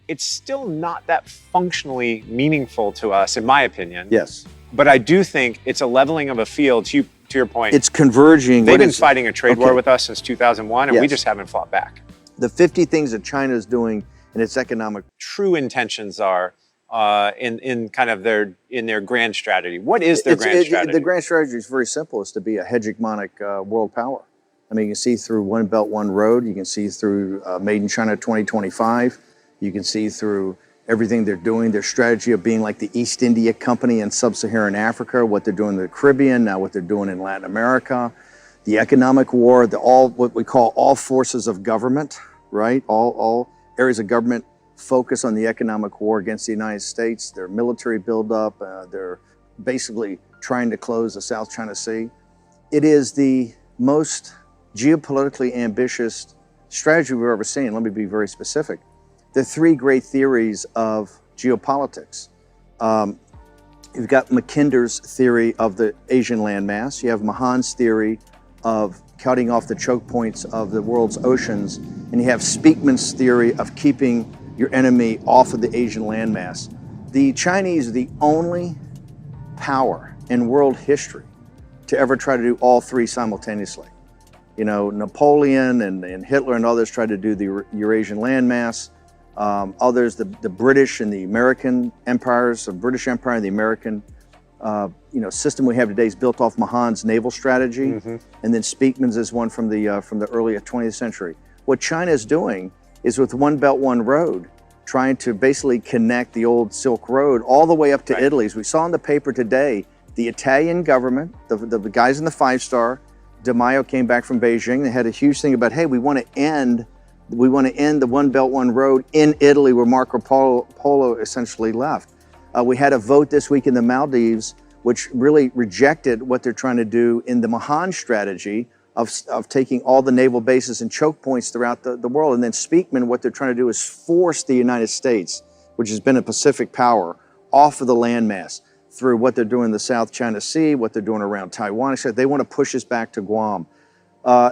it's still not that functionally meaningful to us, in my opinion. Yes. But I do think it's a leveling of a field. To your point, it's converging. They've been fighting a trade war with us since 2001, and we just haven't fought back. The 50 things that China is doing in its economic true intentions are in kind of their grand strategy. What is their grand strategy? The grand strategy is very simple. It's to be a hegemonic world power. I mean, you can see through One Belt, One Road. You can see through Made in China 2025. You can see through everything they're doing, their strategy of being like the East India Company in Sub-Saharan Africa, what they're doing in the Caribbean, now what they're doing in Latin America, the economic war, what we call all forces of government, right? All areas of government focus on the economic war against the United States, their military buildup, they're basically trying to close the South China Sea. It is the most geopolitically ambitious strategy we've ever seen. Let me be very specific. The three great theories of geopolitics. You've got Mackinder's theory of the Asian landmass. You have Mahan's theory of cutting off the choke points of the world's oceans. And you have Speakman's theory of keeping your enemy off of the Asian landmass. The Chinese are the only power in world history to ever try to do all three simultaneously. You know, Napoleon and Hitler and others tried to do the Eurasian landmass. Others, the British and the American empires, the British Empire and the American system we have today is built off Mahan's naval strategy, and then Speakman's is one from the early 20th century. What China is doing is with One Belt, One Road, trying to basically connect the old Silk Road all the way up to Italy. As we saw in the paper today, the Italian government, the guys in the five-star, De Maio came back from Beijing. They had a huge thing about, hey, we want to end the One Belt, One Road in Italy where Marco Polo essentially left. We had a vote this week in the Maldives which really rejected what they're trying to do in the Mahan strategy of taking all the naval bases and choke points throughout the world. And then Speakman, what they're trying to do is force the United States, which has been a Pacific power, off of the landmass through what they're doing in the South China Sea, what they're doing around Taiwan. They want to push us back to Guam.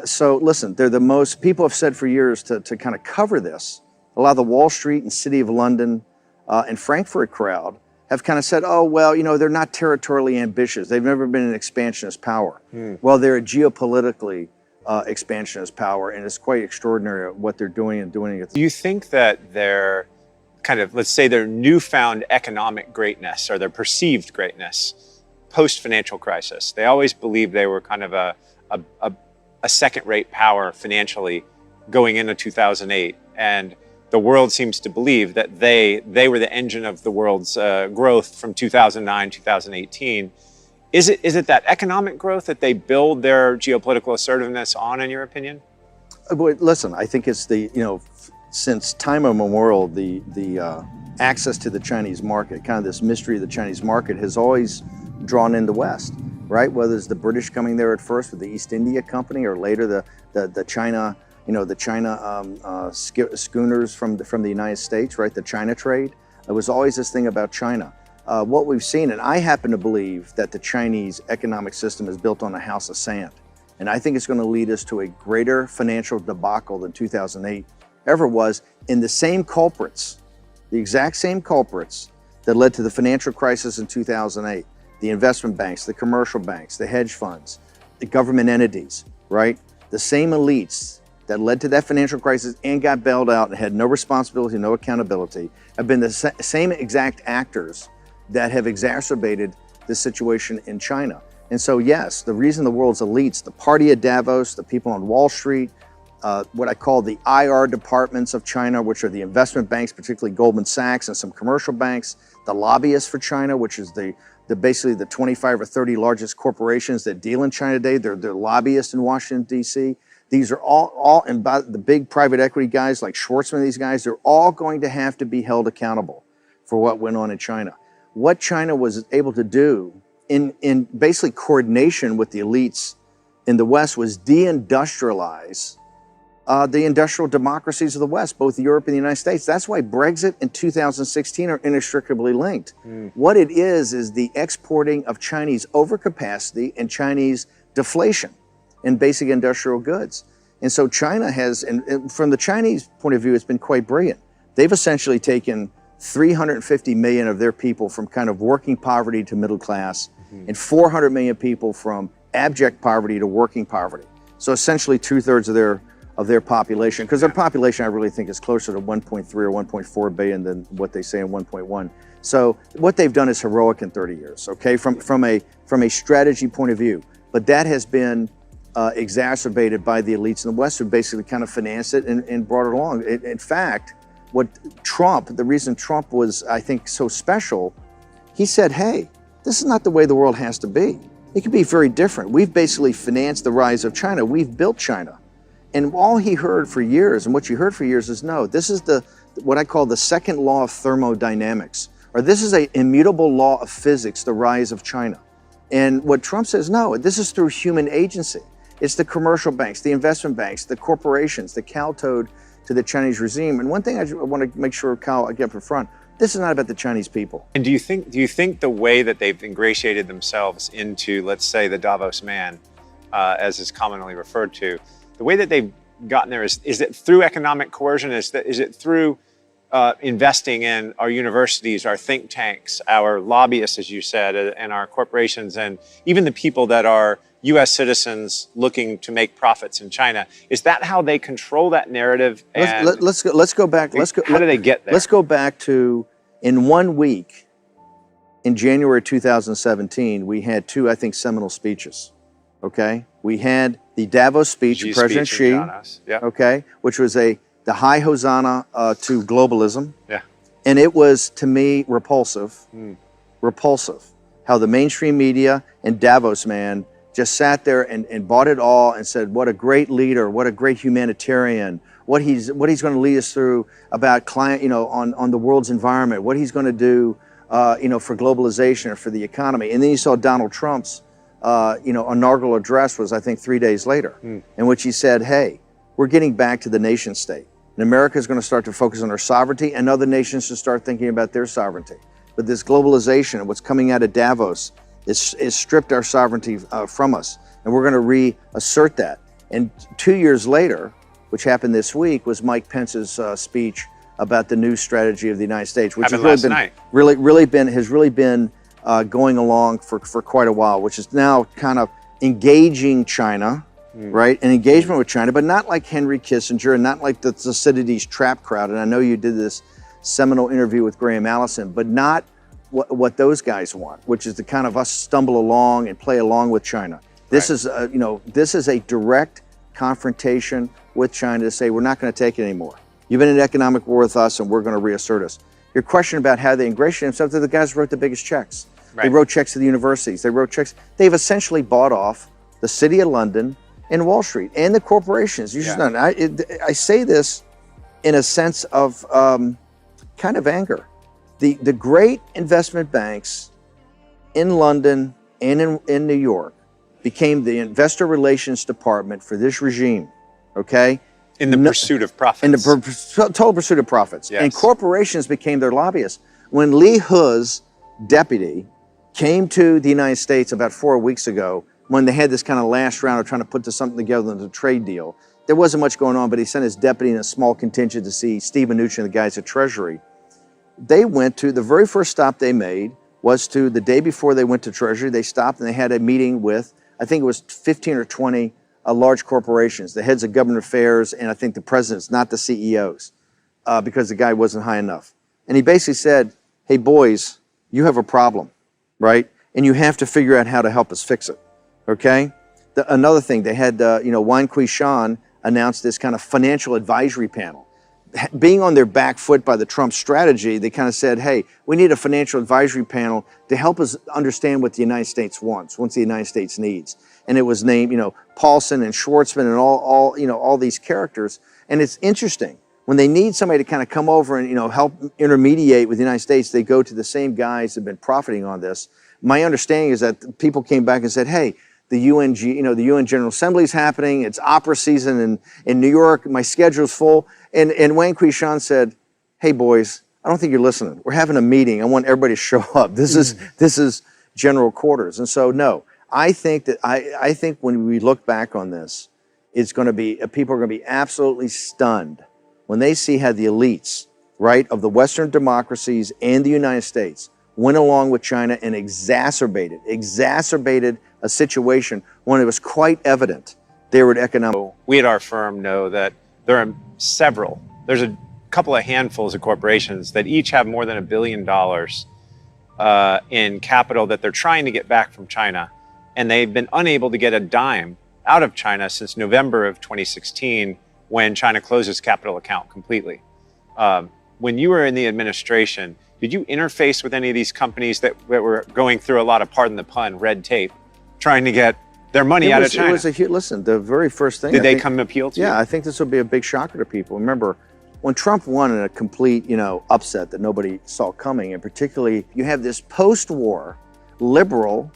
So listen, they're the most, people have said for years to kind of cover this. A lot of the Wall Street and City of London and Frankfurt crowd have kind of said, oh, well, you know, they're not territorially ambitious. They've never been an expansionist power. Well, they're a geopolitically expansionist power, and it's quite extraordinary what they're doing and doing it. Do you think that their kind of, let's say their newfound economic greatness or their perceived greatness post-financial crisis, they always believed they were kind of a second-rate power financially going into 2008, and the world seems to believe that they were the engine of the world's growth from 2009, 2018. Is it that economic growth that they build their geopolitical assertiveness on, in your opinion? Listen, I think it's since time immemorial, the access to the Chinese market, kind of this mystery of the Chinese market, has always drawn in the West, right? Whether it's the British coming there at first with the East India Company, or later the China, schooners from the United States, right? The China trade. It was always this thing about China. What we've seen, and I happen to believe that the Chinese economic system is built on a house of sand. And I think it's going to lead us to a greater financial debacle than 2008 ever was, in the same culprits, the exact same culprits that led to the financial crisis in 2008. The investment banks, the commercial banks, the hedge funds, the government entities, right? The same elites that led to that financial crisis and got bailed out and had no responsibility, no accountability, have been the same exact actors that have exacerbated the situation in China. And so yes, the reason the world's elites, the party at Davos, the people on Wall Street, what I call the IR departments of China, which are the investment banks, particularly Goldman Sachs and some commercial banks, the lobbyists for China, which is basically the 25 or 30 largest corporations that deal in China today. They're lobbyists in Washington, D.C. These are all, and by the big private equity guys like Schwartzman, these guys, they're all going to have to be held accountable for what went on in China. What China was able to do in basically coordination with the elites in the West was deindustrialize the industrial democracies of the West, both Europe and the United States. That's why Brexit and 2016 are inextricably linked. What it is the exporting of Chinese overcapacity and Chinese deflation in basic industrial goods. And so China has, and from the Chinese point of view, it's been quite brilliant. They've essentially taken 350 million of their people from kind of working poverty to middle class, and 400 million people from abject poverty to working poverty. So essentially 2/3 of their population, because their population I really think is closer to 1.3 or 1.4 billion than what they say in 1.1. So what they've done is heroic in 30 years, okay, from a strategy point of view. But that has been exacerbated by the elites in the West who basically kind of financed it and brought it along. In fact, the reason Trump was, I think, so special, he said, hey, this is not the way the world has to be. It can be very different. We've basically financed the rise of China. We've built China. And all he heard for years, and what you heard for years is, no, this is what I call the second law of thermodynamics, or this is an immutable law of physics, the rise of China. And what Trump says, no, this is through human agency. It's the commercial banks, the investment banks, the corporations, the kowtowed to the Chinese regime. And one thing I want to make sure, Kyle, I get up in front, this is not about the Chinese people. And do you think the way that they've ingratiated themselves into, let's say, the Davos man, as is commonly referred to, the way that they've gotten there is it through economic coercion? Is it through investing in our universities, our think tanks, our lobbyists, as you said, and our corporations, and even the people that are U.S. citizens looking to make profits in China? Is that how they control that narrative? Let's go back. How do they get there? Let's go back to, in 1 week, in January 2017, we had two, I think, seminal speeches. Okay, we had the Davos speech of President Xi. Yeah. Okay, which was the high hosanna to globalism. Yeah. And it was, to me, repulsive. Repulsive. How the mainstream media and Davos man just sat there and bought it all and said, what a great leader, what a great humanitarian, what he's going to lead us through about climate, on the world's environment, what he's going to do, for globalization or for the economy. And then you saw Donald Trump's, inaugural address was, I think, 3 days later, in which he said, hey, we're getting back to the nation state. And America is going to start to focus on our sovereignty, and other nations should start thinking about their sovereignty. But this globalization and what's coming out of Davos is stripped our sovereignty from us, and we're going to reassert that. And 2 years later, which happened this week, was Mike Pence's speech about the new strategy of the United States, which has really been going along for quite a while, which is now kind of engaging China, right? An engagement with China, but not like Henry Kissinger and not like the Thucydides trap crowd. And I know you did this seminal interview with Graham Allison, but not what those guys want, which is to kind of us stumble along and play along with China. This is, this is a direct confrontation with China to say, we're not going to take it anymore. You've been in economic war with us, and we're going to reassert us. Your question about how they ingratiate themselves, they're the guys who wrote the biggest checks. Right. They wrote checks to the universities. They wrote checks. They've essentially bought off the City of London and Wall Street and the corporations. I say this in a sense of kind of anger. The great investment banks in London and in New York became the investor relations department for this regime, okay? In the pursuit of profits. In the total pursuit of profits. Yes. And corporations became their lobbyists. When Lee He's deputy came to the United States about 4 weeks ago, when they had this kind of last round of trying to put something together in a trade deal, there wasn't much going on, but he sent his deputy and a small contingent to see Steve Mnuchin and the guys at Treasury. They went to, the very first stop they made was to, the day before they went to Treasury, they stopped and they had a meeting with, I think it was 15 or 20 large corporations, the heads of government affairs, and I think the presidents, not the CEOs, because the guy wasn't high enough. And he basically said, hey boys, you have a problem, right? And you have to figure out how to help us fix it, okay? Another thing, they had, Wang Qishan announced this kind of financial advisory panel. Being on their back foot by the Trump strategy, they kind of said, hey, we need a financial advisory panel to help us understand what the United States wants, what the United States needs. And it was named, Paulson and Schwartzman and all these characters. And it's interesting, when they need somebody to kind of come over and, help intermediate with the United States, they go to the same guys that have been profiting on this. My understanding is that people came back and said, hey, the UN General Assembly is happening. It's opera season in New York. My schedule's full. And Wang Qishan said, hey boys, I don't think you're listening. We're having a meeting. I want everybody to show up. This is general quarters. And so, no, I think when we look back on this, it's going to be, people are going to be absolutely stunned when they see how the elites right, of the Western democracies and the United States went along with China and exacerbated a situation when it was quite evident they were economic. We at our firm know that there are there's a couple of handfuls of corporations that each have more than $1 billion in capital that they're trying to get back from China. And they've been unable to get a dime out of China since November of 2016, when China closed its capital account completely. When you were in the administration, did you interface with any of these companies that were going through a lot of, pardon the pun, red tape, trying to get their money out of China? Listen, the very first thing. Did they come appeal to you? Yeah, I think this will be a big shocker to people. Remember, when Trump won in a complete, upset that nobody saw coming, and particularly you have this post-war, liberal,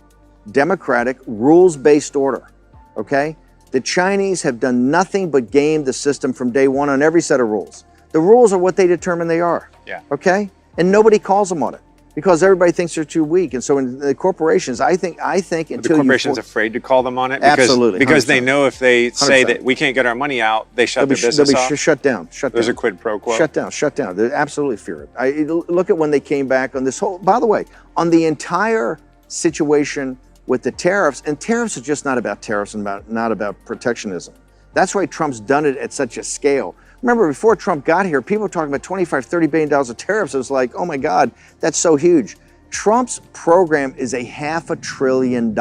democratic, rules-based order, okay? The Chinese have done nothing but game the system from day one on every set of rules. The rules are what they determine they are, okay? And nobody calls them on it because everybody thinks they're too weak. And so in the corporations, I think until the corporation's afraid to call them on it? Absolutely. Because 100%. they know if they say 100%. that we can't get our money out, they shut their business off? They'll be shut down. There's a quid pro quo? Shut down. They absolutely fear it. Look at when they came back on this whole, by the way, on the entire situation with the tariffs, and tariffs are just not about tariffs and not about protectionism. That's why Trump's done it at such a scale. Remember, before Trump got here, people were talking about $25, $30 billion of tariffs. It was like, oh my God, that's so huge. Trump's program is $500 billion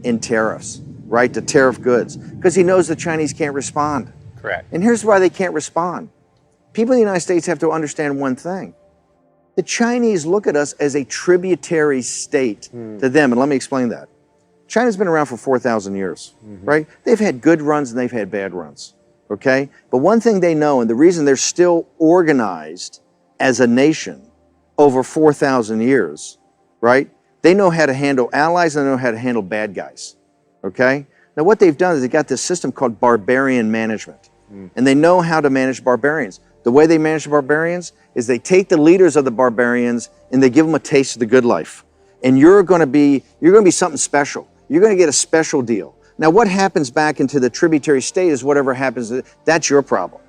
in tariffs, right, to tariff goods, because he knows the Chinese can't respond. Correct. And here's why they can't respond. People in the United States have to understand one thing. The Chinese look at us as a tributary state to them, and let me explain that. China's been around for 4,000 years, right? They've had good runs and they've had bad runs, okay? But one thing they know, and the reason they're still organized as a nation over 4,000 years, right? They know how to handle allies and they know how to handle bad guys, okay? Now what they've done is they got this system called barbarian management, and they know how to manage barbarians. The way they manage the barbarians is they take the leaders of the barbarians and they give them a taste of the good life. And you're going to be something special. You're going to get a special deal. Now, what happens back into the tributary state is whatever happens, that's your problem.